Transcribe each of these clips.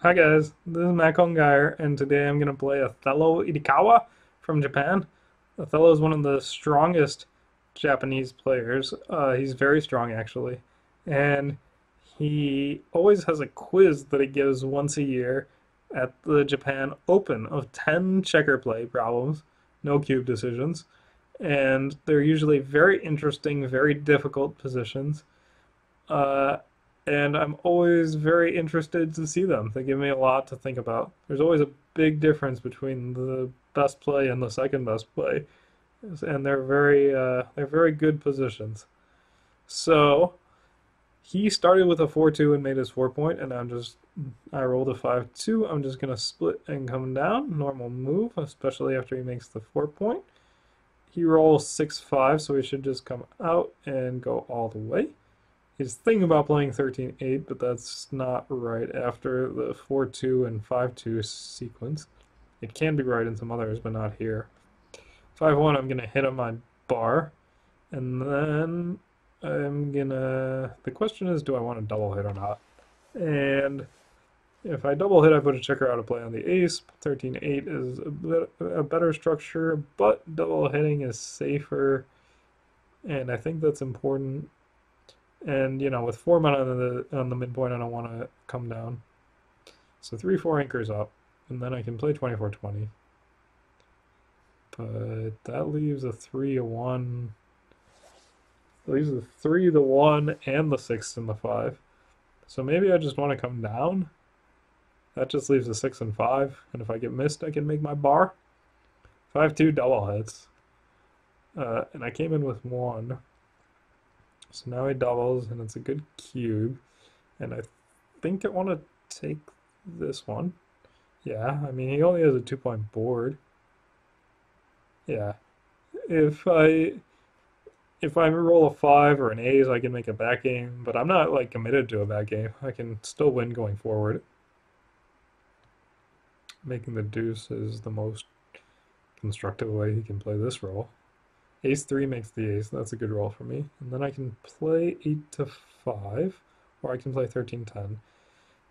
Hi guys, this is Matt Geyer, and today I'm going to play Othello Itikawa from Japan. Othello is one of the strongest Japanese players. He's very strong actually, and he always has a quiz that he gives once a year at the Japan Open of 10 checker play problems, no cube decisions, and they're usually very interesting, very difficult positions. Uh, and I'm always very interested to see them. They give me a lot to think about. There's always a big difference between the best play and the second best play, and they're very good positions. So he started with a 4-2 and made his 4 point, and I rolled a 5-2. I'm just gonna split and come down. Normal move, especially after he makes the 4 point. He rolls 6-5, so he should just come out and go all the way. He's thinking about playing 13-8, but that's not right after the 4-2 and 5-2 sequence. It can be right in some others, but not here. 5-1, I'm going to hit on my bar, and then I'm going to... The question is, do I want to double hit or not? And if I double hit, I put a checker out of play on the ace. 13-8 is a better structure, but double hitting is safer, and I think that's important. And with 4 men on the midpoint, I don't want to come down. So 3-4 anchors up, and then I can play 24-20. But that leaves a 3-1. It leaves the 3, the 1, and the 6 and the 5. So maybe I just want to come down. That just leaves a 6 and 5. And if I get missed, I can make my bar. 5-2 double hits. And I came in with 1. So now he doubles, and it's a good cube. And I think I want to take this one. Yeah, I mean, he only has a 2 point board. Yeah. If I if I roll a 5 or an ace, I can make a back game, but I'm not like committed to a back game. I can still win going forward. Making the deuce is the most constructive way he can play this roll. Ace-3 makes the ace. That's a good roll for me. And then I can play 8-5, or I can play 13-10.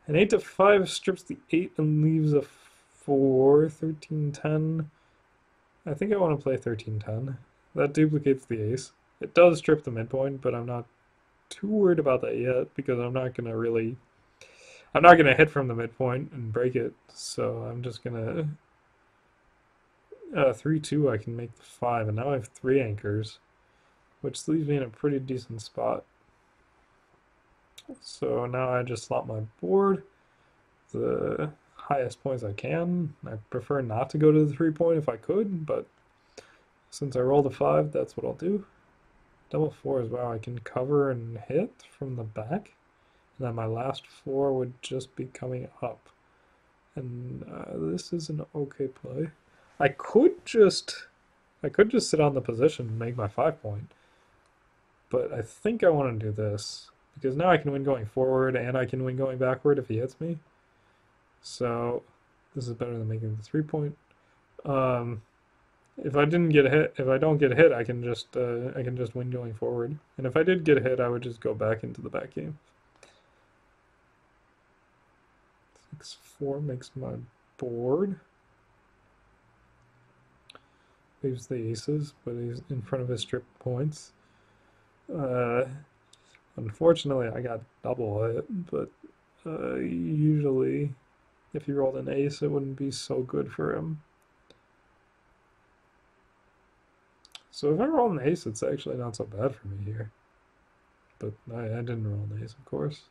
And 8-5 strips the 8 and leaves a 4. 13-10. I think I want to play 13-10. That duplicates the ace. It does strip the midpoint, but I'm not too worried about that yet because I'm not gonna hit from the midpoint and break it. So I'm just gonna 3-2, I can make the 5, and now I have 3 anchors, which leaves me in a pretty decent spot. So now I just slot my board the highest points I can. I prefer not to go to the 3 point if I could, but since I rolled a 5, that's what I'll do. Double 4 as well. I can cover and hit from the back, and then my last 4 would just be coming up. And this is an okay play. I could just sit on the position and make my 5 point, but I think I want to do this because now I can win going forward and I can win going backward if he hits me. So this is better than making the 3 point. If I don't get hit, I can just win going forward. And if I did get hit, I would just go back into the back game. 6-4 makes my board. Leaves the aces, but he's in front of his strip points. Unfortunately, I got double hit, but usually if he rolled an ace, it wouldn't be so good for him. So if I roll an ace, it's actually not so bad for me here. But I didn't roll an ace, of course.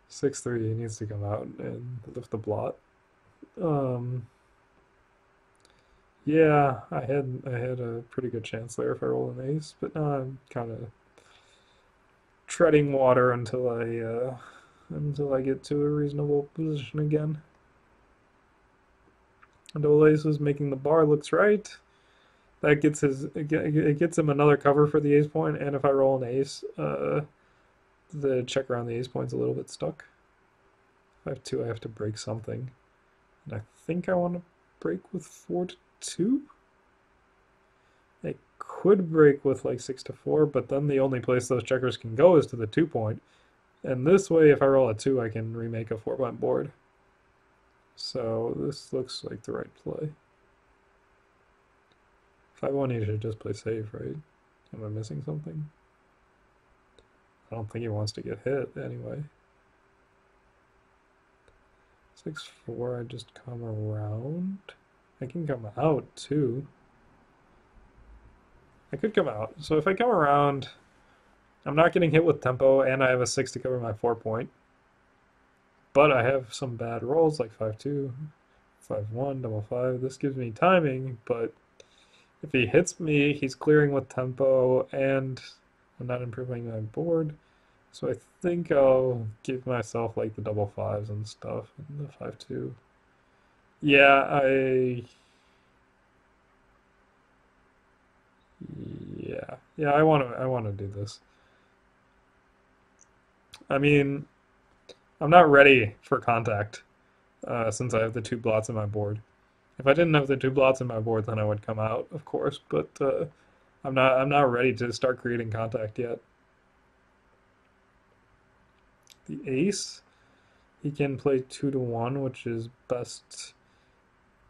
6-3, he needs to come out and lift the blot. Yeah, I had a pretty good chance there if I roll an ace, but now I'm kind of treading water until I get to a reasonable position again. Double aces making the bar looks right. That gets it gets him another cover for the ace point, and if I roll an ace, the checker on the ace point's a little bit stuck. If I have 2, I have to break something, and I think I want to break with 4-2. I could break with like 6-4, but then the only place those checkers can go is to the 2 point. And this way, if I roll a 2, I can remake a 4 point board. So this looks like the right play. 5-1, he should just play safe, right? Am I missing something? I don't think he wants to get hit anyway. 6-4, I just come around. I can come out too. I could come out. So if I come around, I'm not getting hit with tempo, and I have a 6 to cover my 4-point. But I have some bad rolls like 5-2, 5-1, double 5. This gives me timing, but if he hits me, he's clearing with tempo, and I'm not improving my board. So I think I'll give myself like the double 5s and stuff, and the 5-2. Yeah, yeah, I want to do this. I mean, I'm not ready for contact since I have the two blots in my board. If I didn't have the two blots in my board, then I would come out, of course. But I'm not ready to start creating contact yet. The ace, he can play 2-1, which is best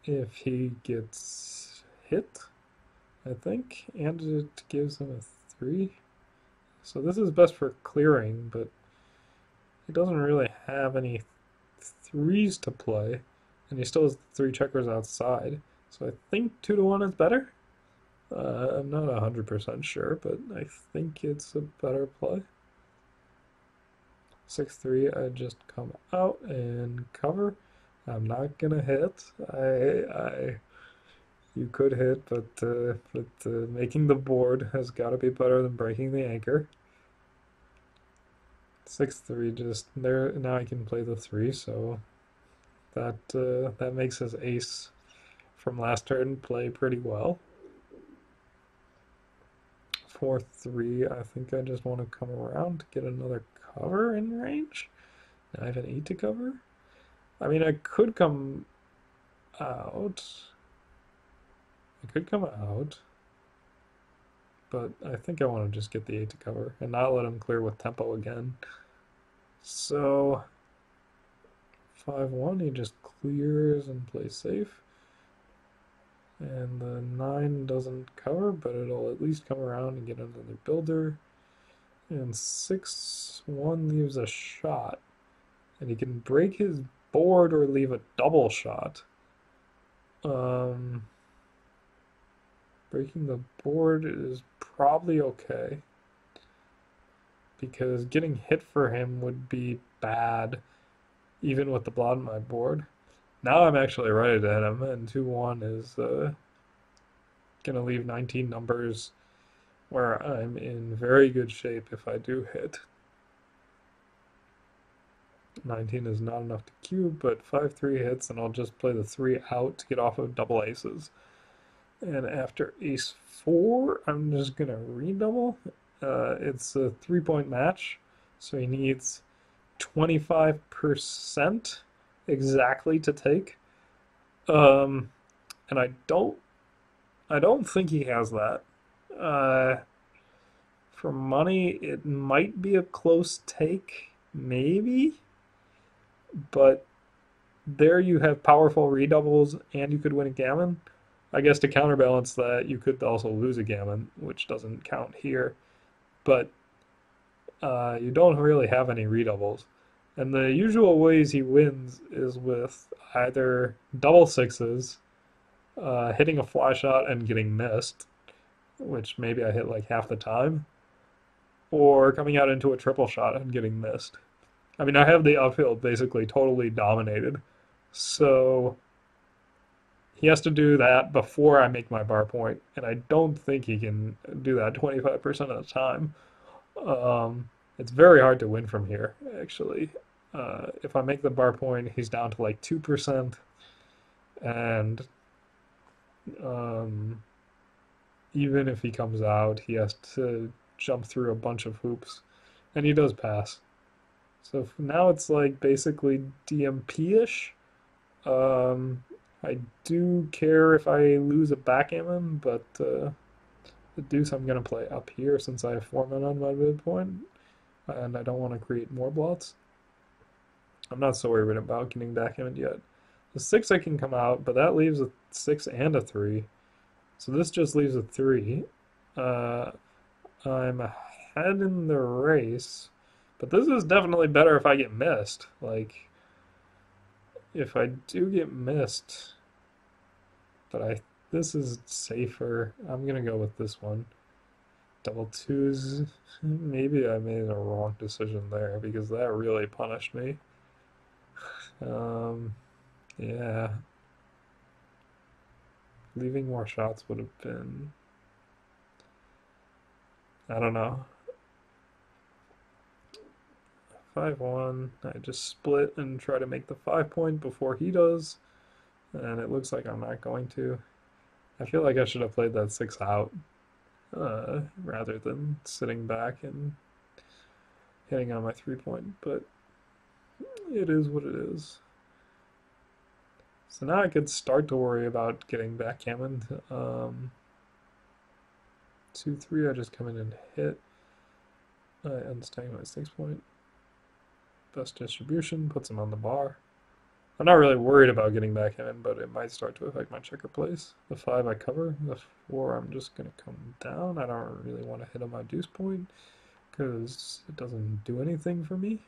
if he gets hit, I think, and it gives him a 3. So this is best for clearing, but he doesn't really have any 3s to play, and he still has 3 checkers outside. So I think 2-1 is better. I'm not 100% sure, but I think it's a better play. 6-3, I just come out and cover. I'm not gonna hit. You could hit, but making the board has got to be better than breaking the anchor. 6-3, just there. Now I can play the 3, so that makes his ace from last turn play pretty well. 4-3, I think I just want to come around to get another cover in range. And I have an 8 to cover. I mean, I could come out. But I think I want to just get the 8 to cover and not let him clear with tempo again. So 5-1, he just clears and plays safe. And the 9 doesn't cover, but it'll at least come around and get another builder. And 6-1 leaves a shot. And he can break his board or leave a double shot. Breaking the board is probably okay. Because getting hit for him would be bad, even with the blot on my board. Now I'm actually ready to hit him, and 2-1 is gonna leave 19 numbers where I'm in very good shape if I do hit. 19 is not enough to cube, but 5-3 hits, and I'll just play the 3 out to get off of double aces. And after ace 4, I'm just gonna redouble. It's a 3-point match, so he needs 25% exactly to take. And I don't think he has that. For money, it might be a close take, maybe, but there you have powerful redoubles and you could win a gammon. I guess to counterbalance that, you could also lose a gammon, which doesn't count here, but you don't really have any redoubles. And the usual ways he wins is with either double sixes, hitting a fly shot and getting missed, which maybe I hit like half the time, or coming out into a triple shot and getting missed. I mean, I have the outfield basically totally dominated, so he has to do that before I make my bar point, and I don't think he can do that 25% of the time. It's very hard to win from here, actually. If I make the bar point, he's down to like 2%, and um, even if he comes out, he has to jump through a bunch of hoops, and he does pass. So now it's like basically DMP-ish. I do care if I lose a backgammon, but the deuce I'm going to play up here since I have 4 men on my midpoint, and I don't want to create more blots. I'm not so worried about getting backgammon yet. The 6 I can come out, but that leaves a 6 and a 3. So this just leaves a 3. Uh, I'm ahead in the race, but this is definitely better if I get missed. Like, if I do get missed, but this is safer. I'm gonna go with this one. Double twos. Maybe I made a wrong decision there because that really punished me. Um, yeah. Leaving more shots would have been, I don't know. 5-1. I just split and try to make the 5-point before he does, and it looks like I'm not going to. I feel like I should have played that 6 out rather than sitting back and hitting on my 3-point, but it is what it is. So now I could start to worry about getting backgammon. 2-3, I just come in and hit. I unstang my 6-point. Best distribution puts him on the bar. I'm not really worried about getting backgammon, but it might start to affect my checker place. The 5 I cover. The 4 I'm just going to come down. I don't really want to hit on my deuce point because it doesn't do anything for me.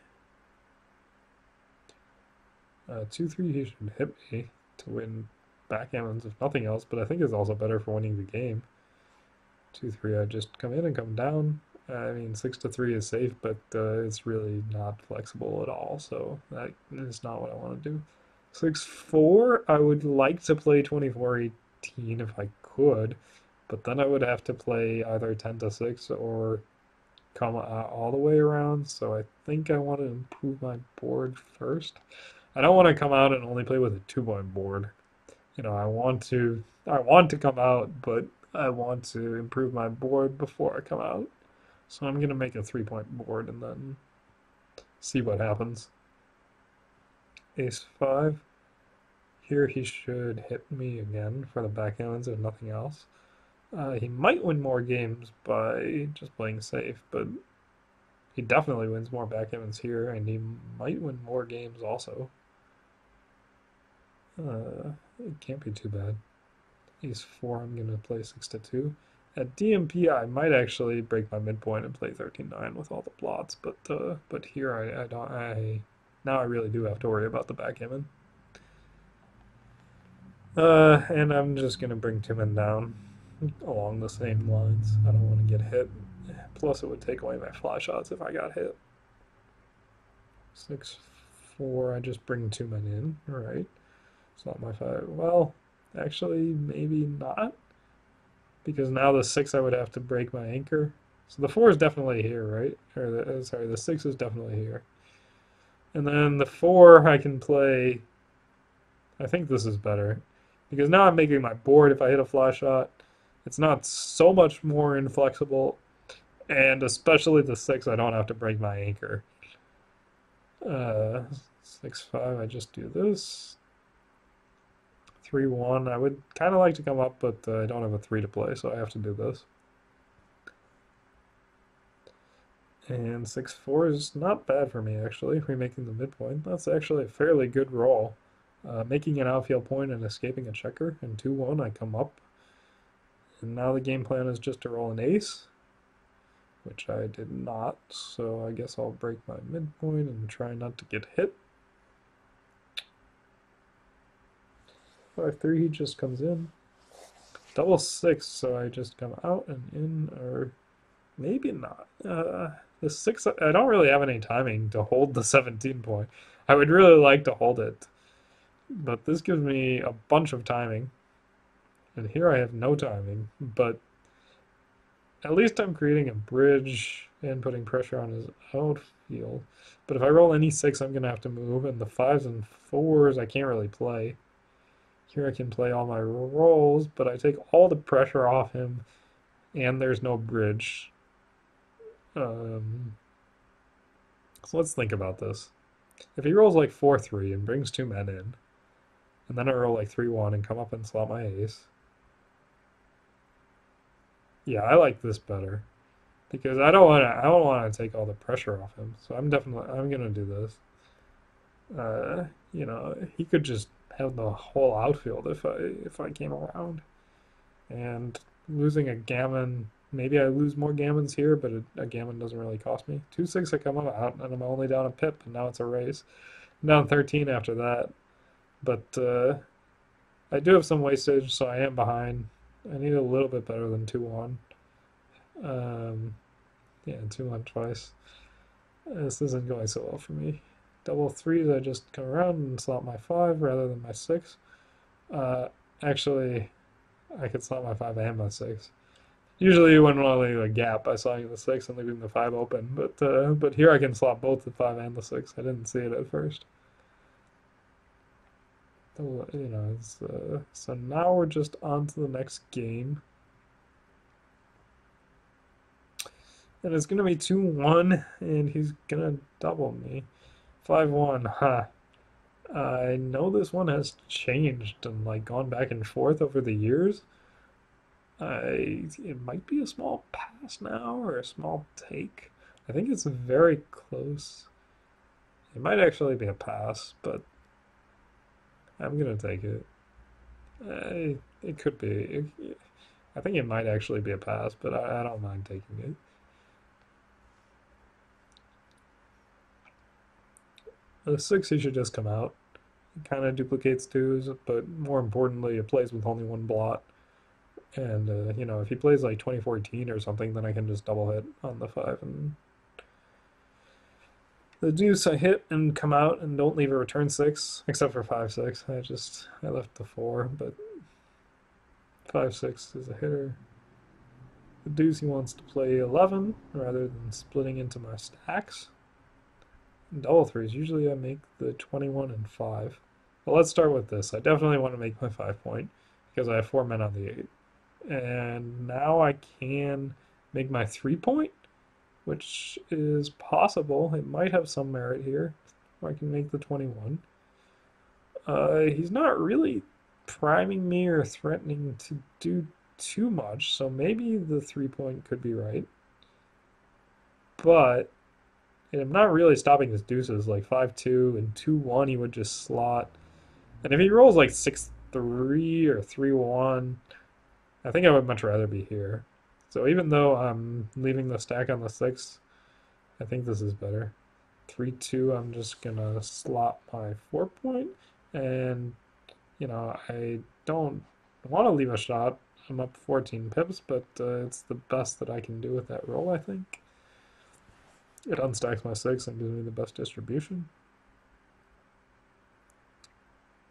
2-3, he should hit me to win backgammons if nothing else, but I think it's also better for winning the game. 2-3, I just come in and come down. I mean, 6-3 is safe, but it's really not flexible at all, so that is not what I want to do. 6-4, I would like to play 24-18 if I could, but then I would have to play either 10-6 or come all the way around, so I think I want to improve my board first. I don't want to come out and only play with a 2-point board. You know, I want to come out, but I want to improve my board before I come out. So I'm going to make a 3-point board and then see what happens. Ace 5. Here he should hit me again for the backgammons if nothing else. He might win more games by just playing safe, but he definitely wins more backgammons here, and he might win more games also. It can't be too bad. Ace 4, I'm going to play 6-2. At DMP, I might actually break my midpoint and play 13-9 with all the blots, but here I don't. Now I really do have to worry about the backgammon. And I'm just gonna bring two men down along the same lines. I don't want to get hit. Plus, it would take away my fly shots if I got hit. 6-4. I just bring two men in. All right. It's not my 5. Well, actually, maybe not. Because now the 6 I would have to break my anchor. So the 4 is definitely here, right? Or sorry, the 6 is definitely here. And then the 4 I can play. I think this is better. Because now I'm making my board if I hit a fly shot. It's not so much more inflexible. And especially the 6, I don't have to break my anchor. 6-5, I just do this. 3-1, I would kind of like to come up, but I don't have a 3 to play, so I have to do this. And 6-4 is not bad for me, actually, remaking the midpoint. That's actually a fairly good roll. Making an outfield point and escaping a checker. And 2-1, I come up. And now the game plan is just to roll an ace, which I did not, so I guess I'll break my midpoint and try not to get hit. 5-3, he just comes in. Double 6, so I just come out and in, or maybe not. The 6, I don't really have any timing to hold the 17 point. I would really like to hold it, but this gives me a bunch of timing. And here I have no timing, but at least I'm creating a bridge and putting pressure on his outfield. But if I roll any 6, I'm going to have to move, and the 5s and 4s I can't really play. Here I can play all my rolls, but I take all the pressure off him, and there's no bridge. So let's think about this. If he rolls like 4-3 and brings two men in, and then I roll like 3-1 and come up and slot my ace. Yeah, I like this better. Because I don't want to take all the pressure off him. So I'm gonna do this. You know, he could just have the whole outfield if I came around. And losing a gammon, maybe I lose more gammons here, but a gammon doesn't really cost me. 2-6 I come out, and I'm only down a pip, and now it's a race. I'm down 13 after that, but I do have some wastage, so I am behind. I need a little bit better than 2-1. Um, yeah, 2-1 twice. This isn't going so well for me. Double threes, I just come around and slot my 5 rather than my 6. Uh, Actually, I could slot my 5 and my 6. Usually when I leave a gap, I slot the 6 and leaving the 5 open, but here I can slot both the 5 and the 6. I didn't see it at first. So now we're just on to the next game. And it's going to be 2-1, and he's going to double me. 5-1, huh. I know this one has changed and like gone back and forth over the years. It might be a small pass now or a small take. I think it's very close. It might actually be a pass, but I'm gonna take it. It could be. I think it might actually be a pass, but I don't mind taking it. The 6 he should just come out. It kind of duplicates 2s, but more importantly, it plays with only one blot. And, if he plays like 2014 or something, then I can just double hit on the 5. And the deuce I hit and come out and don't leave a return 6, except for 5-6. I left the 4, but 5-6 is a hitter. The deuce he wants to play 11 rather than splitting into my stacks. And double threes, usually I make the 21 and 5. Well, let's start with this. I definitely want to make my 5 point because I have 4 men on the 8. And now I can make my 3 point, which is possible. It might have some merit here. I can make the 21. He's not really priming me or threatening to do too much, so maybe the 3 point could be right. But I'm not really stopping his deuces, like 5-2 and 2-1 he would just slot. And if he rolls like 6-3 or 3-1, I think I would much rather be here. So even though I'm leaving the stack on the 6, I think this is better. 3-2, I'm just gonna slot my 4 point, and I don't want to leave a shot. I'm up 14 pips, but it's the best that I can do with that roll, I think. It unstacks my 6 and gives me the best distribution.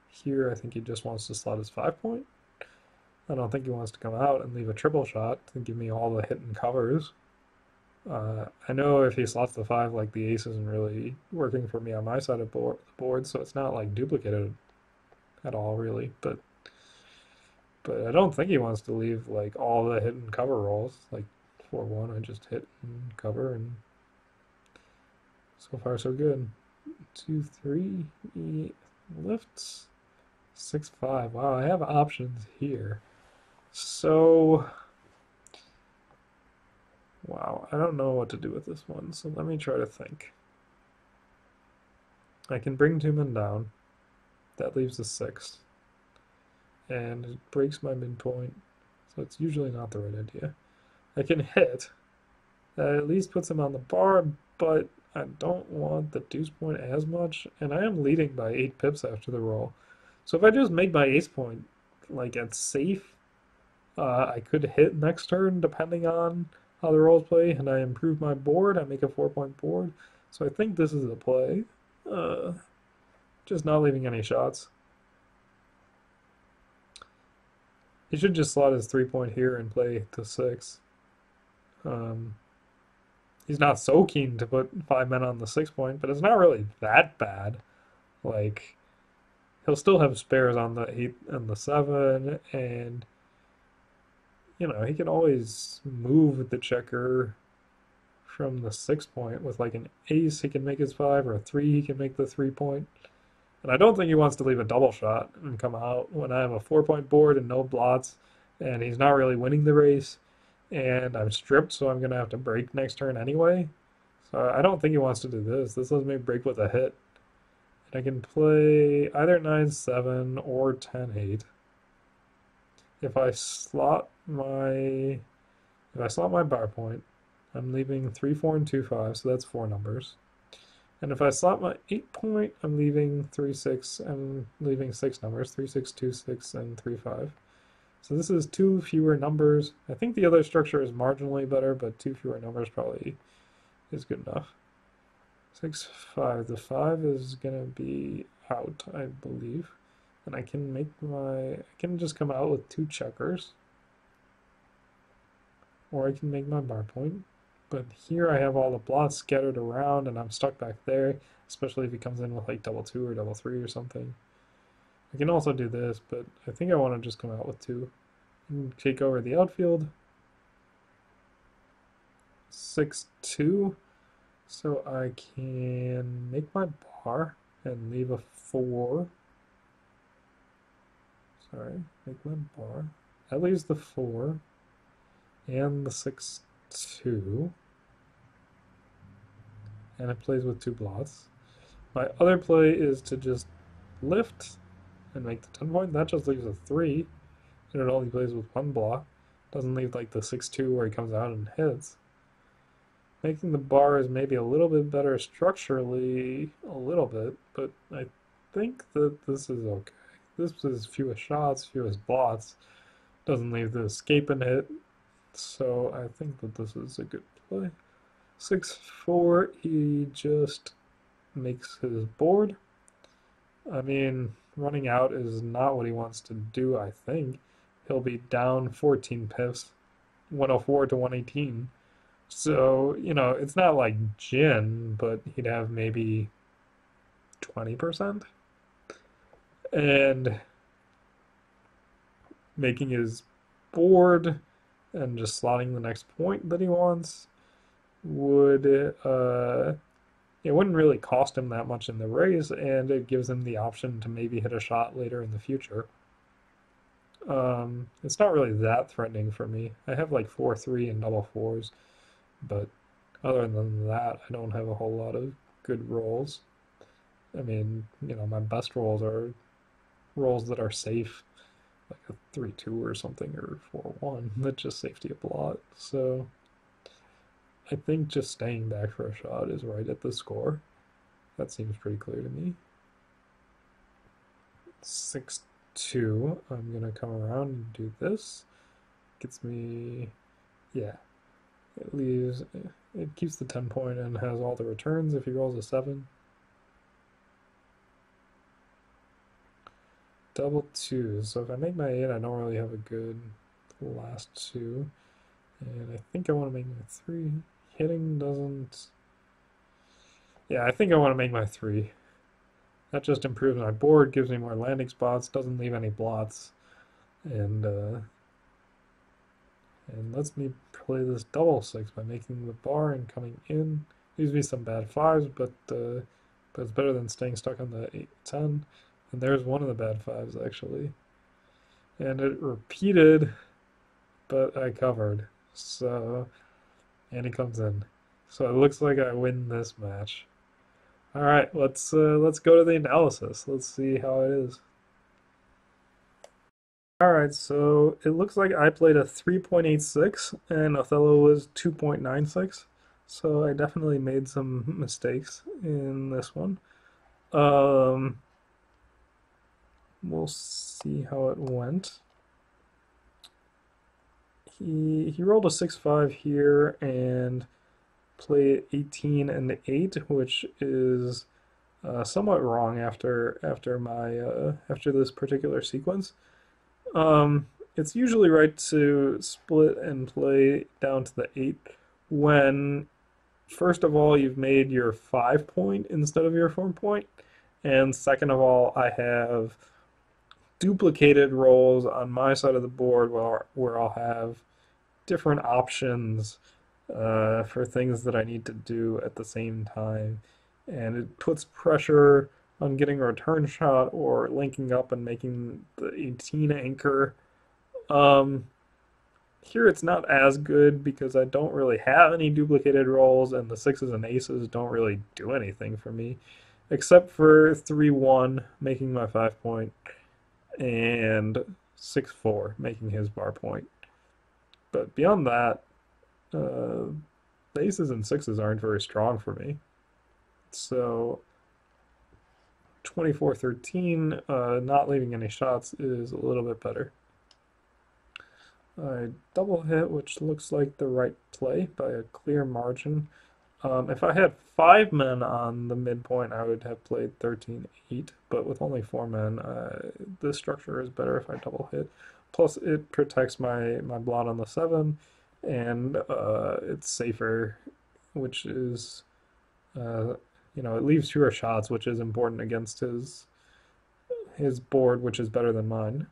Here, I think he just wants to slot his 5 point. I don't think he wants to come out and leave a triple shot to give me all the hit and covers. I know if he slots the 5, like the ace isn't really working for me on my side of the board, so it's not like duplicated at all, really. But I don't think he wants to leave like all the hit and cover rolls. Like 4-1, I just hit and cover, and so far so good. 2-3, he lifts. 6-5. Wow, I have options here. So, wow, I don't know what to do with this one, so let me try to think. I can bring 2 men down. That leaves a 6. And it breaks my midpoint, so it's usually not the right idea. I can hit. That at least puts him on the bar, but I don't want the deuce point as much, and I am leading by 8 pips after the roll. So if I just make my ace point, like at safe, I could hit next turn depending on how the rolls play, and I improve my board. I make a 4-point board. So I think this is the play. Just not leaving any shots. He should just slot his 3 point here and play to 6. He's not so keen to put 5 men on the 6 point, but it's not really that bad. Like, he'll still have spares on the 8 and the 7, and he can always move the checker from the 6 point with like an ace. He can make his 5, or a 3. He can make the 3 point. And I don't think he wants to leave a double shot and come out when I have a 4-point board and no blots, and he's not really winning the race, and I'm stripped, so I'm gonna have to break next turn anyway. So I don't think he wants to do this. This lets me break with a hit. And I can play either 9-7 or 10-8. If I slot my bar point, I'm leaving 3, 4, and 2, 5, so that's 4 numbers. And if I slot my 8 point, I'm leaving 3, 6, I'm leaving 6 numbers, 3, 6, 2, 6, and 3, 5. So this is 2 fewer numbers. I think the other structure is marginally better, but 2 fewer numbers probably is good enough. 6, 5. The 5 is gonna be out, I believe. And I can just come out with 2 checkers. Or I can make my bar point. But here I have all the blots scattered around and I'm stuck back there, especially if he comes in with like double 2 or double 3 or something. I can also do this, but I think I want to just come out with 2 and take over the outfield. 6, 2. So I can make my bar and leave a 4. Sorry, make my bar. That leaves the 4 and the 6, 2. And it plays with 2 blots. My other play is to just lift and make the 10 point. That just leaves a 3. And it only plays with 1 block. Doesn't leave like the 6, 2 where he comes out and hits. Making the bar is maybe a little bit better structurally, a little bit, but I think that this is okay. This is fewest shots, fewest blots. Doesn't leave the escape and hit. So I think that this is a good play. 6, 4, he just makes his board. I mean, running out is not what he wants to do, I think. He'll be down 14 pips, 104 to 118. So, you know, it's not like Jin, but he'd have maybe 20%. And making his board and just slotting the next point that he wants would it wouldn't really cost him that much in the race, and it gives him the option to maybe hit a shot later in the future. It's not really that threatening for me. I have like 4, 3, and double 4s, but other than that, I don't have a whole lot of good rolls. I mean, you know, my best rolls are rolls that are safe, like a 3-2 or something, or 4-1, that just safety a blot. So I think just staying back for a shot is right at the score. That seems pretty clear to me. 6, 2. I'm gonna come around and do this. Gets me, yeah. It keeps the 10 point and has all the returns if he rolls a 7. Double 2s. So if I make my 8, I don't really have a good last 2. And I think I want to make my 3. Hitting doesn't. Yeah, I think I want to make my 3. That just improves my board, gives me more landing spots, doesn't leave any blots, and lets me play this double 6 by making the bar and coming in. Leaves me some bad 5s, but it's better than staying stuck on the 8, 10. And there's one of the bad 5s actually. And it repeated, but I covered. So, and he comes in. So it looks like I win this match. All right, let's go to the analysis. Let's see how it is. All right, so it looks like I played a 3.86 and Othello was 2.96. So I definitely made some mistakes in this one. We'll see how it went. He rolled a 6-5 here and played 18 and 8, which is somewhat wrong after this particular sequence. It's usually right to split and play down to the 8 when first of all you've made your 5 point instead of your 4 point, and second of all I have duplicated rolls on my side of the board where I'll have different options for things that I need to do at the same time, and it puts pressure on getting a return shot or linking up and making the 18 anchor. Here it's not as good because I don't really have any duplicated rolls, and the 6s and aces don't really do anything for me. except for 3-1 making my 5 point and 6-4 making his bar point. But beyond that, the aces and sixes aren't very strong for me. So 24-13, not leaving any shots is a little bit better. I double hit, which looks like the right play by a clear margin. If I had 5 men on the midpoint, I would have played 13-8, but with only 4 men, the structure is better if I double hit. Plus, it protects my blot on the 7, and it's safer, which is, it leaves fewer shots, which is important against his board, which is better than mine.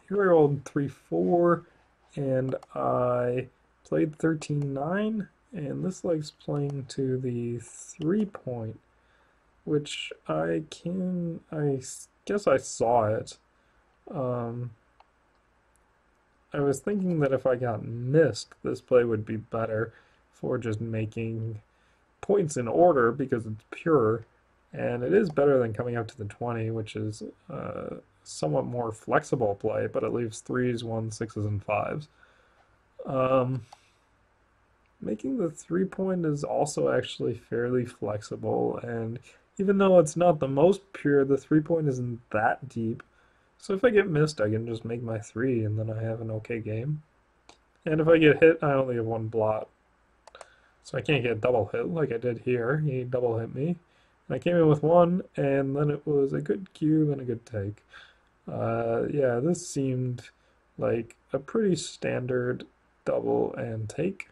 Here I rolled 3-4, and I played 13-9, and this likes playing to the 3 point, which I guess I saw it. I was thinking that if I got missed, this play would be better for just making points in order because it's pure, and it is better than coming up to the 20, which is somewhat more flexible play, but it leaves threes, ones, sixes, and fives. Making the 3 point is also actually fairly flexible, and even though it's not the most pure, the 3 point isn't that deep. So if I get missed, I can just make my three, and then I have an okay game. And if I get hit, I only have one blot. So I can't get double hit like I did here. He double hit me. And I came in with one, and then it was a good cube and a good take. Yeah, this seemed like a pretty standard double and take.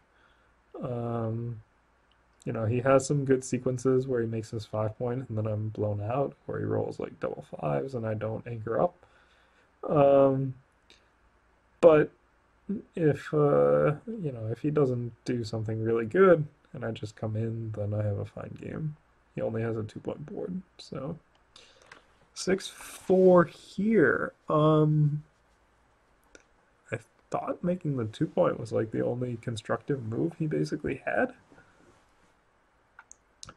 He has some good sequences where he makes his 5 point and then I'm blown out, or he rolls like double fives and I don't anchor up. Um, but if he doesn't do something really good and I just come in, then I have a fine game. He only has a 2 point board, so 6-4 here. I thought making the 2 point was like the only constructive move he basically had.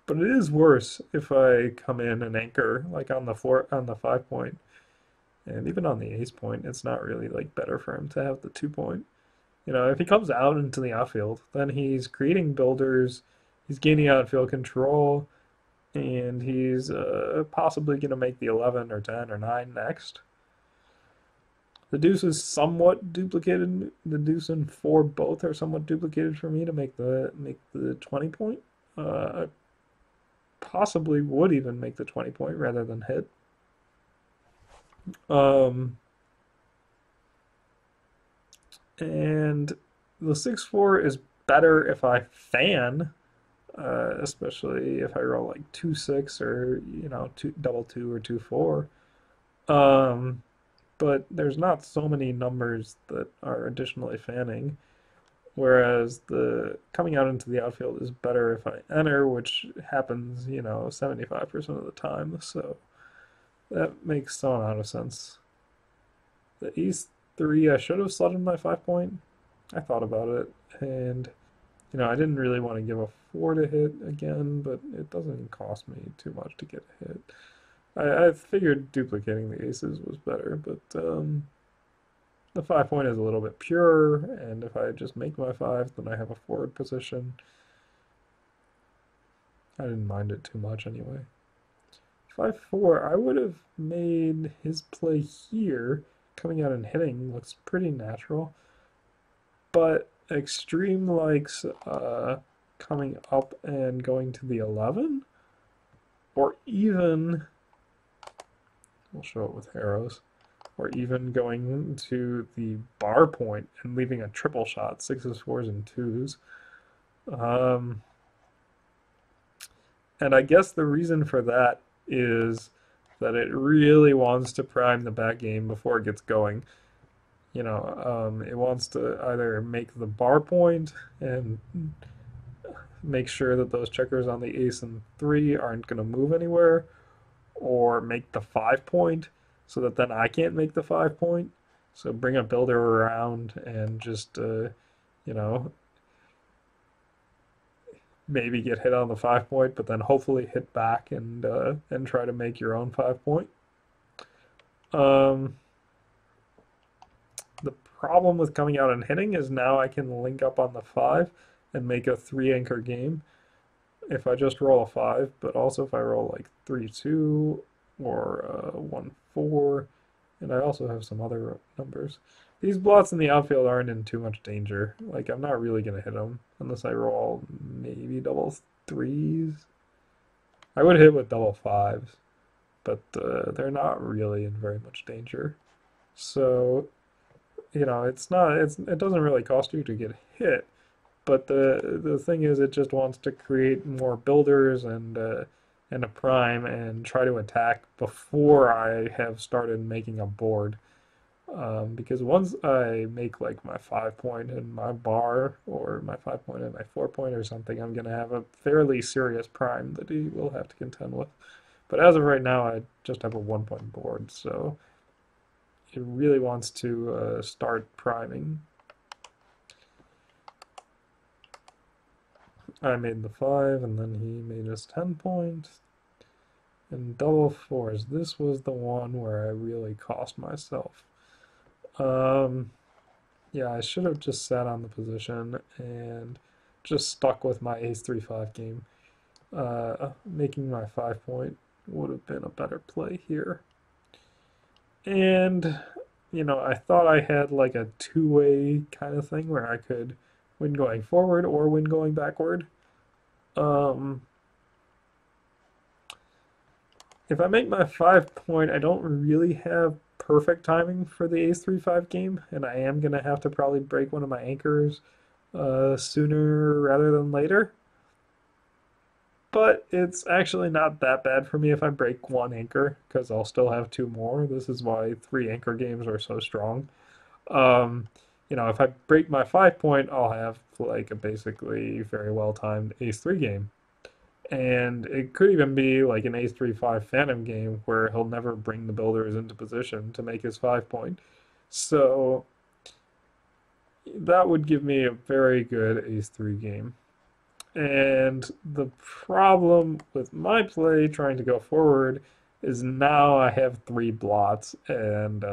But it is worse if I come in and anchor like on the 5 point, and even on the ace point, it's not really like better for him to have the 2 point. If he comes out into the outfield, then he's creating builders, he's gaining outfield control, and he's possibly going to make the 11 or 10 or 9 next. The deuce is somewhat duplicated. The deuce and 4 both are somewhat duplicated for me to make the 20 point. I possibly would even make the 20 point rather than hit. And the 6-4 is better if I fan, especially if I roll like 2-6 or double 2 or 2-4. But there's not so many numbers that are additionally fanning. Whereas the coming out into the outfield is better if I enter, which happens, 75% of the time. So that makes some amount of sense. The ace 3, I should have slotted my 5 point. I thought about it, and I didn't really want to give a 4 to hit again, but it doesn't cost me too much to get hit. I figured duplicating the aces was better, but the 5 point is a little bit pure, and if I just make my 5, then I have a forward position. I didn't mind it too much anyway. 5-4, I would have made his play here, coming out and hitting, looks pretty natural. But Extreme likes coming up and going to the 11, or even, we'll show it with arrows, or even going to the bar point and leaving a triple shot, 6s, 4s, and 2s. And I guess the reason for that is that it really wants to prime the back game before it gets going. It wants to either make the bar point and make sure that those checkers on the ace and 3 aren't going to move anywhere, or make the 5 point so that then I can't make the 5 point. So bring a builder around and just, maybe get hit on the 5 point, but then hopefully hit back and try to make your own 5 point. Um, the problem with coming out and hitting is now I can link up on the 5 and make a 3 anchor game if I just roll a 5, but also if I roll like 3-2 or 1-4, and I also have some other numbers. These blots in the outfield aren't in too much danger. Like, I'm not really going to hit them unless I roll maybe double threes. I would hit with double fives, but they're not really in very much danger. So, it doesn't really cost you to get hit, but the thing is, it just wants to create more builders and a prime and try to attack before I have started making a board. Because once I make like my 5 point and my bar, or my 5 point and my 4 point or something, I'm gonna have a fairly serious prime that he will have to contend with. But as of right now, I just have a 1 point board, so it really wants to start priming. I made the 5, and then he made his 10 point. And double fours. This was the one where I really cost myself. Yeah, I should have just sat on the position and just stuck with my ace 3-5 game. Making my 5 point would have been a better play here. And, I thought I had like a two-way kind of thing where I could win going forward or win going backward. Um, if I make my 5 point, I don't really have perfect timing for the ace 3-5 game, and I am going to have to probably break one of my anchors sooner rather than later. But it's actually not that bad for me if I break one anchor, because I'll still have two more. This is why 3 anchor games are so strong. Um, if I break my 5 point, I'll have like a basically very well timed ace 3 game. And it could even be like an ace 3-5 phantom game where he'll never bring the builders into position to make his 5 point. So that would give me a very good ace 3 game. And the problem with my play trying to go forward is now I have 3 blots, and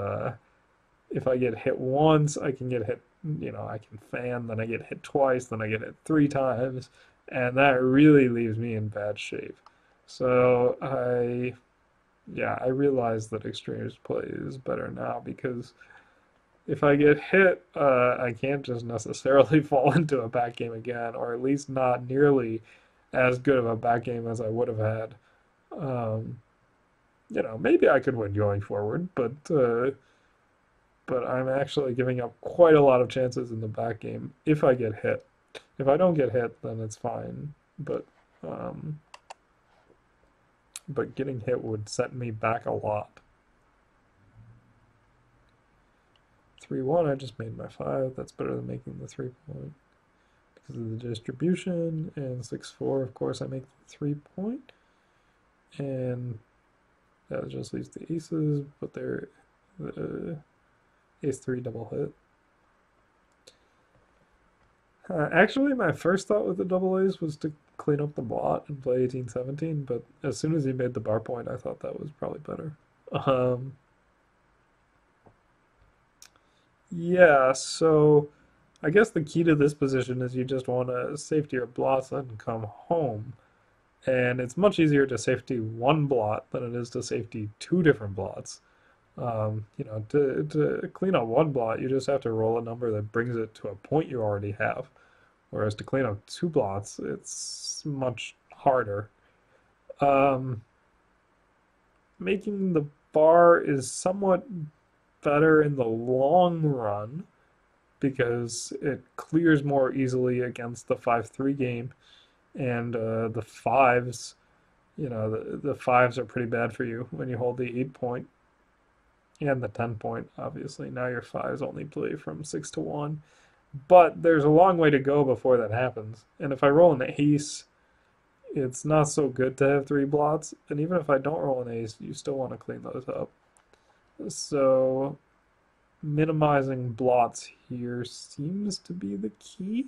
if I get hit once, I can get hit, I can fan, then I get hit twice, then I get hit 3 times, and that really leaves me in bad shape. So yeah, I realize that extremes play is better now because if I get hit, I can't just necessarily fall into a back game again, or at least not nearly as good of a back game as I would have had. Um, maybe I could win going forward, but I'm actually giving up quite a lot of chances in the back game if I get hit. If I don't get hit, then it's fine. Um, but getting hit would set me back a lot. 3-1, I just made my 5. That's better than making the 3 point because of the distribution. And 6-4, of course, I make the 3 point. And that just leaves the aces, but they're ace 3 double hit. Actually, my first thought with the double A's was to clean up the blot and play 18-17, but as soon as he made the bar point, I thought that was probably better. Yeah, so I guess the key to this position is you just want to safety your blots and come home. And it's much easier to safety one blot than it is to safety two different blots. To clean up one blot, you just have to roll a number that brings it to a point you already have. Whereas to clean up two blots, it's much harder. Um, Making the bar is somewhat better in the long run because it clears more easily against the 5-3 game, and the fives, the fives are pretty bad for you when you hold the 8 point and the 10 point. Obviously, now your fives only play from 6-1, but there's a long way to go before that happens. And if I roll an ace, it's not so good to have 3 blots. And even if I don't roll an ace, you still want to clean those up. So minimizing blots here seems to be the key.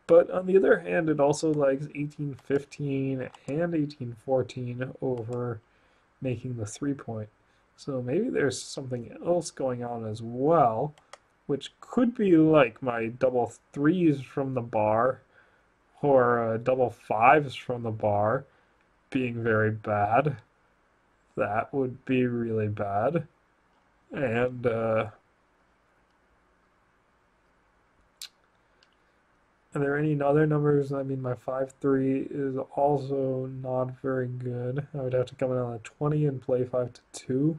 But on the other hand, it also likes 1815 and 1814 over making the 3 point. So maybe there's something else going on as well, which could be like my double threes from the bar or double fives from the bar being very bad. That would be really bad. And are there any other numbers? I mean, my 5-3 is also not very good. I would have to come in on a 20 and play 5-2.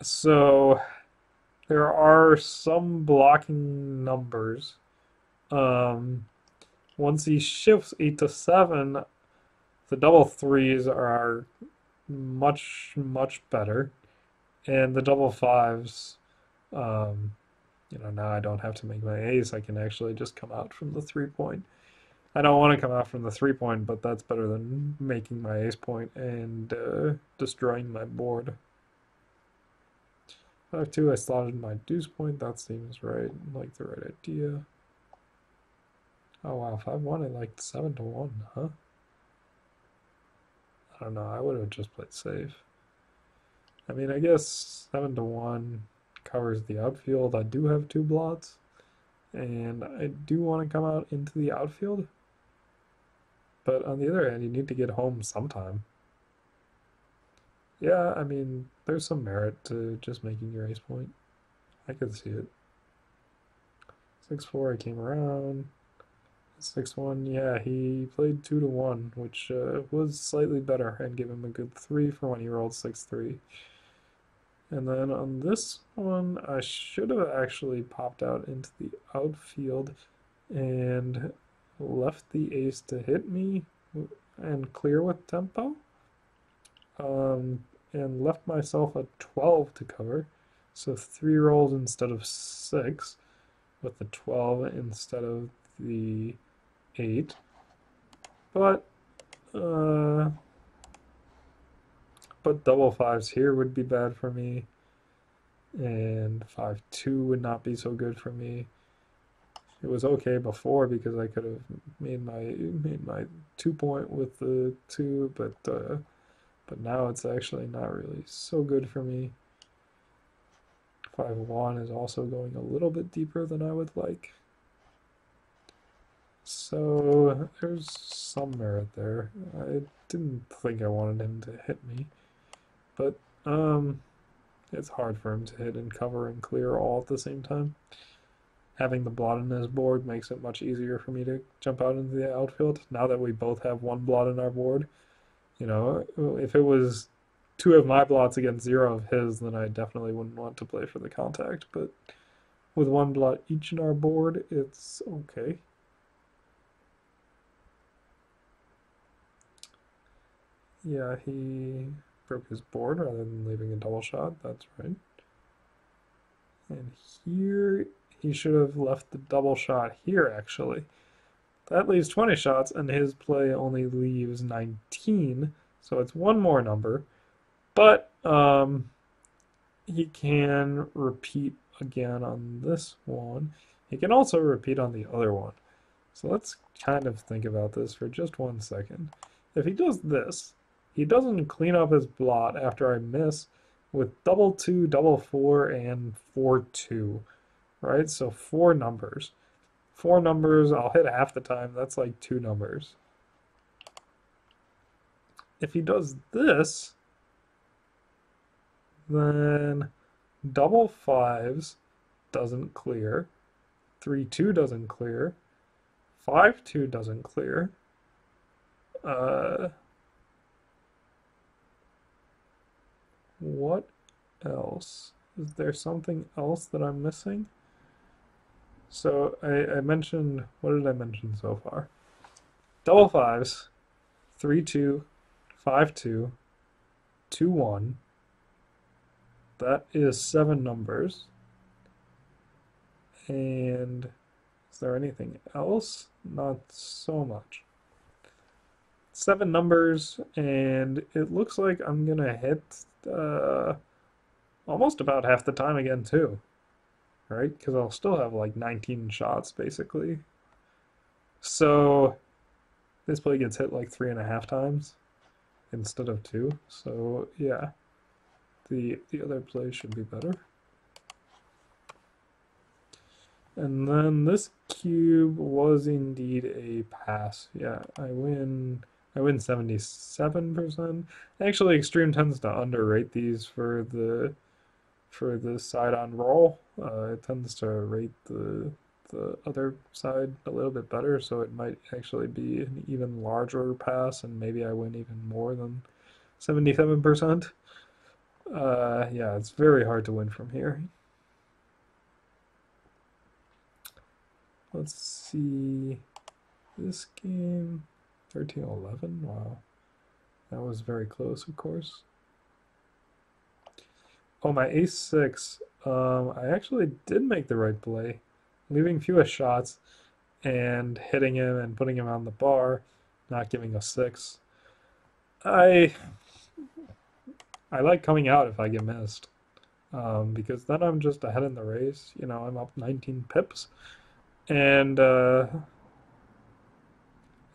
So there are some blocking numbers. Um, Once he shifts 8-7, the double threes are much, much better. And the double fives, um, now I don't have to make my ace. I can actually just come out from the 3 point. I don't want to come out from the 3 point, but that's better than making my ace point and destroying my board. 5-2, I slotted my deuce point. That seems right, like the right idea. Oh wow, 5-1, I liked 7-1, huh? I don't know, I would have just played safe. I mean, I guess 7-1 covers the outfield. I do have 2 blots, and I do want to come out into the outfield. But on the other hand, you need to get home sometime. Yeah, I mean, there's some merit to just making your ace point. I could see it. 6-4, I came around. 6-1, yeah, he played 2-1, which was slightly better and gave him a good 3 for when he rolled 6-3. And then on this one, I should have actually popped out into the outfield and left the ace to hit me and clear with tempo. And left myself a 12 to cover. So 3 rolls instead of 6, with the 12 instead of the 8. But double fives here would be bad for me, and 5-2 would not be so good for me. It was okay before because I could have made my 2 point with the 2, but now it's actually not really so good for me. 5-1 is also going a little bit deeper than I would like. So there's some merit there. I didn't think I wanted him to hit me, but it's hard for him to hit and cover and clear all at the same time. Having the blot in his board makes it much easier for me to jump out into the outfield. Now that we both have 1 blot in our board, if it was 2 of my blots against 0 of his, then I definitely wouldn't want to play for the contact. But with 1 blot each in our board, it's okay. Yeah, he broke his board rather than leaving a double shot. That's right. And here, he should have left the double shot here, actually. That leaves 20 shots, and his play only leaves 19. So it's 1 more number. But he can repeat again on this one. He can also repeat on the other one. So let's kind of think about this for just 1 second. If he does this, he doesn't clean up his blot after I miss with double 2, double 4, and 4-2, right? So 4 numbers. 4 numbers, I'll hit half the time. That's like 2 numbers. If he does this, then double fives doesn't clear, 3-2 doesn't clear, 5-2 doesn't clear. What else? Is there something else that I'm missing? So I mentioned, what did I mention so far? Double fives, 3-2, 5-2, 2-1. That is 7 numbers. And is there anything else? Not so much. 7 numbers, and it looks like I'm gonna hit almost about half the time again too. right? Because I'll still have like 19 shots basically. So this play gets hit like 3.5 times instead of two. So yeah, the other play should be better. And then this cube was indeed a pass. Yeah, I win. I win 77%. Actually, Extreme tends to underrate these for the side on roll. It tends to rate the other side a little bit better, so it might actually be an even larger pass, and maybe I win even more than 77%. Yeah, it's very hard to win from here. Let's see this game. 13-11. Wow, that was very close, of course. Oh, my ace six. I actually did make the right play, leaving fewest shots and hitting him and putting him on the bar, not giving a six. I I like coming out if I get missed, because then I'm just ahead in the race. You know, I'm up 19 pips, and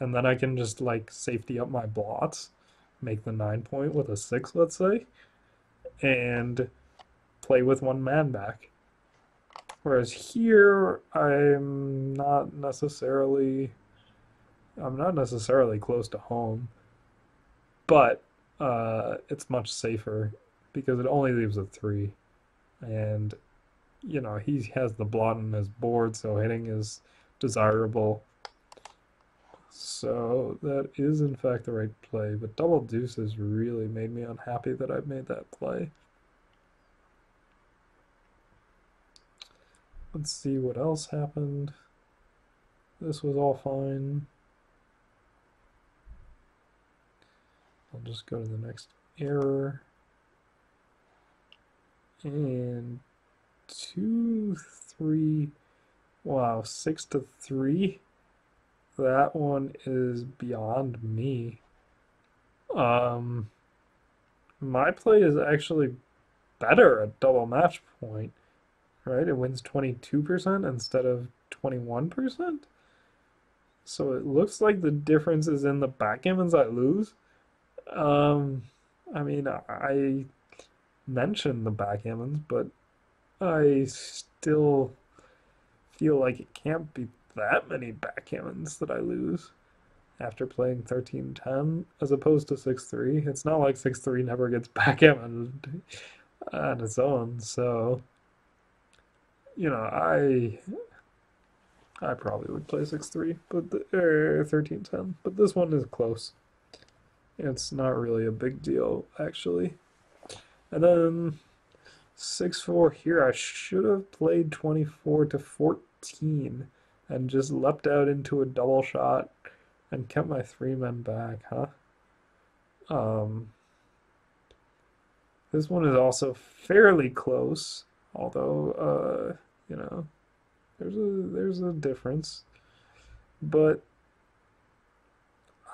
and then I can just like safety up my blots, make the 9 point with a six, let's say, and play with one man back. Whereas here, I'm not necessarily close to home, but it's much safer because it only leaves a three, and you know he has the blot on his board, so hitting is desirable. So that is in fact the right play, but double deuces really made me unhappy that I made that play. Let's see what else happened. This was all fine. I'll just go to the next error. And 2, 3. Wow, 6-3. That one is beyond me. My play is actually better at double match point, right? It wins 22% instead of 21%. So it looks like the difference is in the backgammons I lose. Um, I mean, I mentioned the backgammons, but I still feel like it can't be that many backgammons that I lose after playing 13-10 as opposed to 6-3. It's not like 6-3 never gets backgammon on its own. So, you know, I probably would play 6-3, but 13-10, but this one is close. It's not really a big deal actually. And then 6-4 here. I should have played 24-14 and just leapt out into a double shot and kept my three men back, huh? Um, this one is also fairly close, although you know, there's a difference. But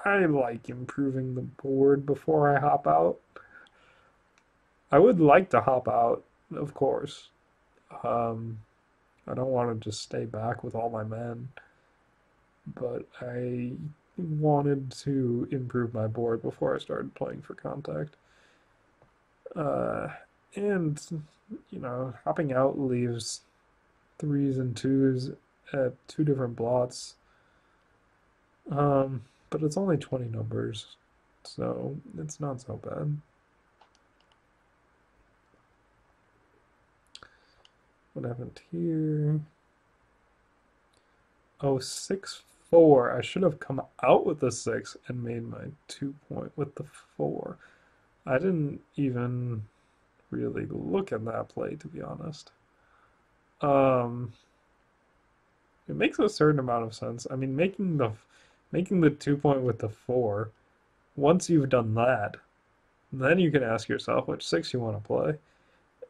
I like improving the board before I hop out. I would like to hop out, of course. Um, I don't want to just stay back with all my men, but I wanted to improve my board before I started playing for contact. Uh, and, you know, hopping out leaves threes and twos at two different blots. But it's only 20 numbers, so it's not so bad. What happened here? Oh, 6-4. I should have come out with the 6 and made my 2 point with the 4. I didn't even really look at that play, to be honest. Um, it makes a certain amount of sense. I mean, making the 2 point with the 4, once you've done that, then you can ask yourself which 6 you want to play.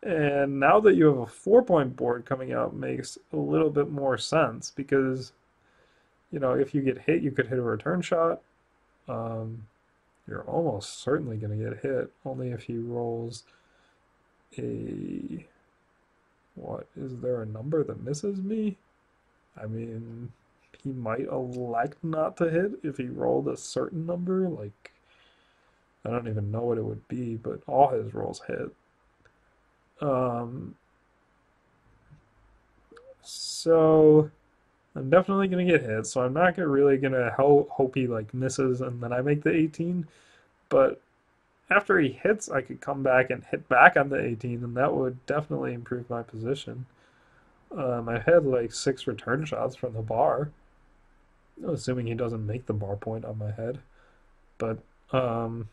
And now that you have a 4 point board coming out makes a little bit more sense because, you know, if you get hit, you could hit a return shot. Um, you're almost certainly going to get hit, only if he rolls a What, is there a number that misses me? I mean, he might elect not to hit if he rolled a certain number. Like, I don't even know what it would be, but all his rolls hit. Um, so I'm definitely gonna get hit. So I'm not really gonna hope he like misses and then I make the 18. But after he hits, I could come back and hit back on the 18, and that would definitely improve my position. I've had like 6 return shots from the bar, assuming he doesn't make the bar point on my head. But um,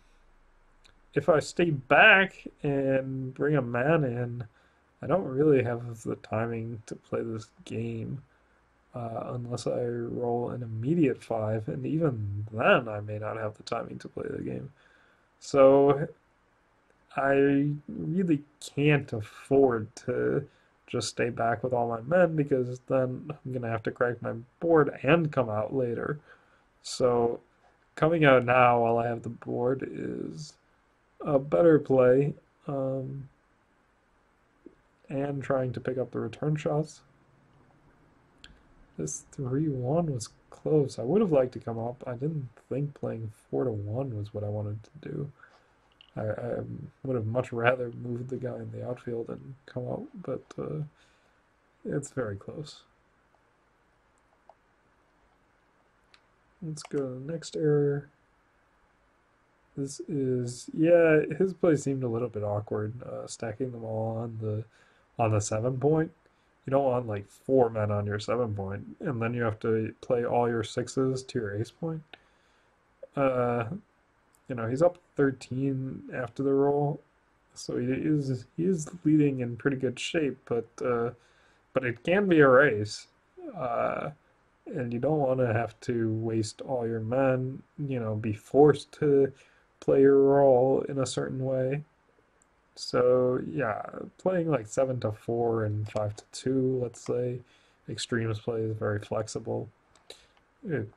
if I stay back and bring a man in, I don't really have the timing to play this game unless I roll an immediate 5, and even then I may not have the timing to play the game. So I really can't afford to just stay back with all my men because then I'm gonna have to crack my board and come out later. So coming out now while I have the board is a better play, um, and trying to pick up the return shots. This 3-1 was close. I would have liked to come up. I didn't think playing 4-1 was what I wanted to do. I would have much rather moved the guy in the outfield and come out, but it's very close. Let's go to the next error. This is, yeah, his play seemed a little bit awkward, stacking them all on the 7 point. You don't want like 4 men on your 7 point, and then you have to play all your 6s to your ace point. Uh, he's up 13 after the roll, so he is leading in pretty good shape, but it can be a race. Uh, and you don't want to have to waste all your men, be forced to play your role in a certain way. So yeah, playing like 7-4 and 5-2, let's say, extremes play is very flexible. It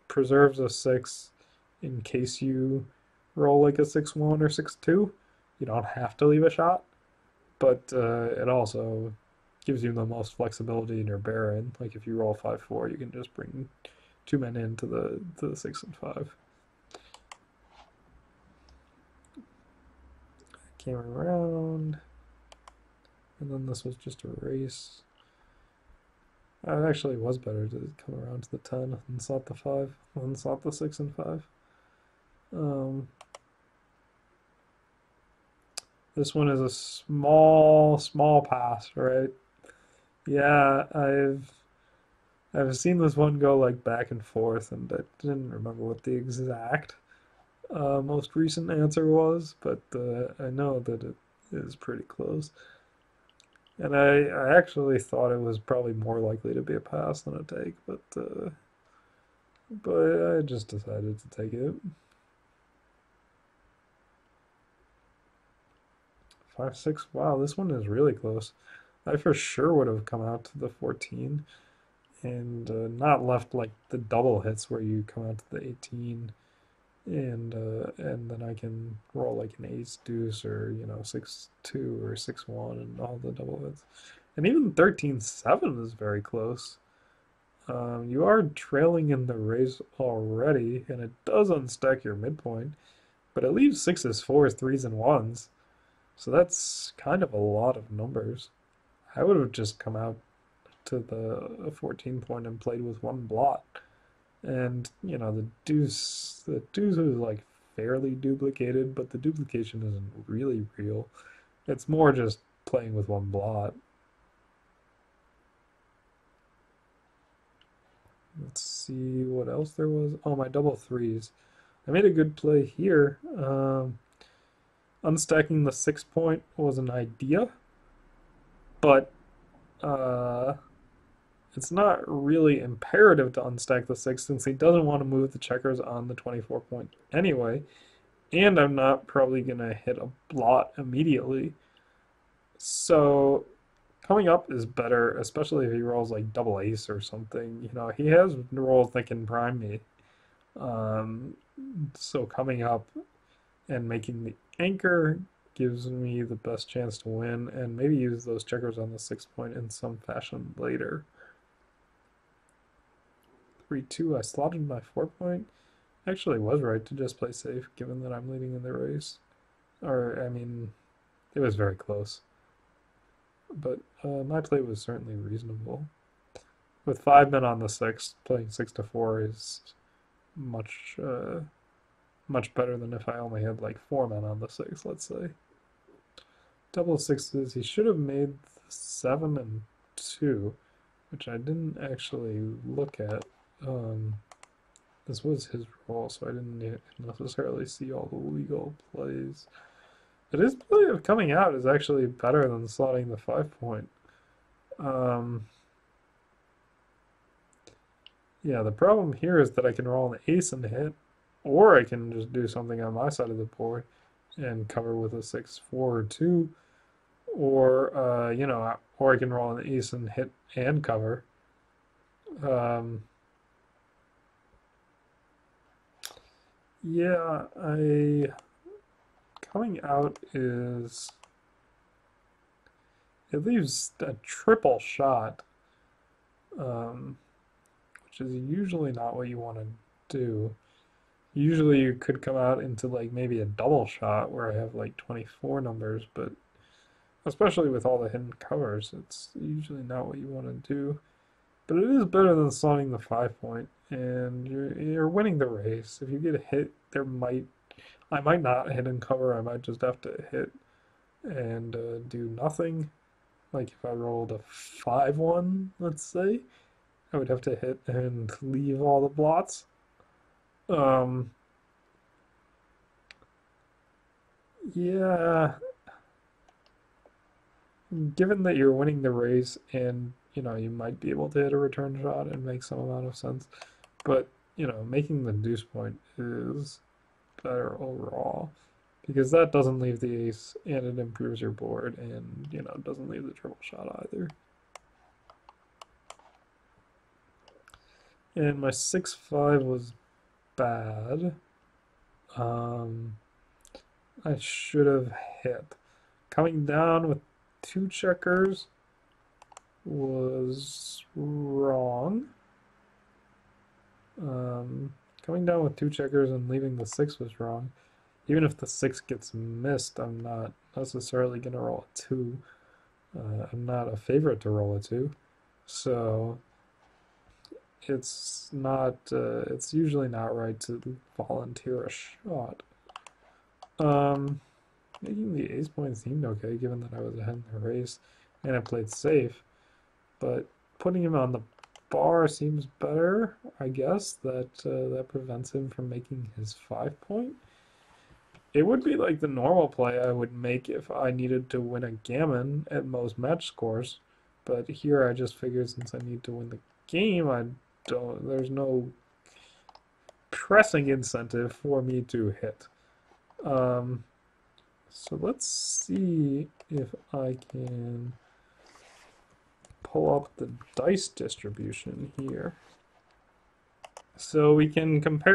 preserves a 6 in case you roll like a 6-1 or 6-2. You don't have to leave a shot, but it also gives you the most flexibility in your Baron. Like if you roll 5-4, you can just bring 2 men into the 6 and 5. Came around, and then this was just a race. It actually was better to come around to the 10 and slot the 5, and slot the 6 and 5. This one is a small pass, right? Yeah, I've seen this one go like back and forth, and I didn't remember what the exact most recent answer was, but I know that it is pretty close. And I actually thought it was probably more likely to be a pass than a take, but I just decided to take it. 5-6. Wow, this one is really close. I for sure would have come out to the 14 and not left like the double hits where you come out to the 18 and then I can roll like an ace deuce or 6-2 or 6-1 and all the double hits. And even 13-7 is very close. You are trailing in the race already, and it does unstack your midpoint, but it leaves sixes, fours, threes, and ones. So that's kind of a lot of numbers. I would have just come out to the 14 point and played with one blot. And, the deuce is like fairly duplicated, but the duplication isn't really real. It's more just playing with one blot. Let's see what else there was. Oh, my double threes. I made a good play here. Unstacking the 6 point was an idea, but uh, it's not really imperative to unstack the 6 since he doesn't want to move the checkers on the 24 point anyway, and I'm not probably going to hit a blot immediately. So coming up is better, especially if he rolls like double ace or something. He has rolls that can prime me. Um, so coming up and making the anchor gives me the best chance to win, and maybe use those checkers on the 6 point in some fashion later. 3-2, I slotted my 4 point. Actually was right to just play safe, given that I'm leading in the race. Or, I mean, it was very close. But my play was certainly reasonable. With 5 men on the 6, playing 6-4 is much much better than if I only had like 4 men on the 6, let's say. Double sixes, he should have made 7 and 2, which I didn't actually look at. This was his role, so I didn't necessarily see all the legal plays. But his play of coming out is actually better than slotting the 5 point. Yeah, the problem here is that I can roll an ace and hit, or I can just do something on my side of the board and cover with a 6-4 or 2, or you know, or I can roll an ace and hit and cover. Yeah, coming out is, it leaves a triple shot, which is usually not what you want to do. Usually you could come out into like maybe a double shot where I have like 24 numbers, but especially with all the hidden covers, it's usually not what you want to do. But it is better than slotting the 5 point, and you're winning the race. If you get hit, I might not hit and cover. I might just have to hit and do nothing. Like if I rolled a 5-1, let's say, I would have to hit and leave all the blots. Yeah, given that you're winning the race and you know you might be able to hit a return shot and make some amount of sense, but you know making the deuce point is better overall because that doesn't leave the ace and it improves your board and you know doesn't leave the triple shot either. And my 6-5 was bad. I should have hit. Coming down with 2 checkers was wrong. Coming down with 2 checkers and leaving the 6 was wrong. Even if the 6 gets missed, I'm not necessarily going to roll a 2. I'm not a favorite to roll a 2. So it's not, it's usually not right to volunteer a shot. Making the ace point seemed okay, given that I was ahead in the race and I played safe. But putting him on the bar seems better, I guess. That prevents him from making his 5 point. It would be like the normal play I would make if I needed to win a gammon at most match scores. But here I just figured since I need to win the game, there's no pressing incentive for me to hit. So let's see if I can pull up the dice distribution here. So we can compare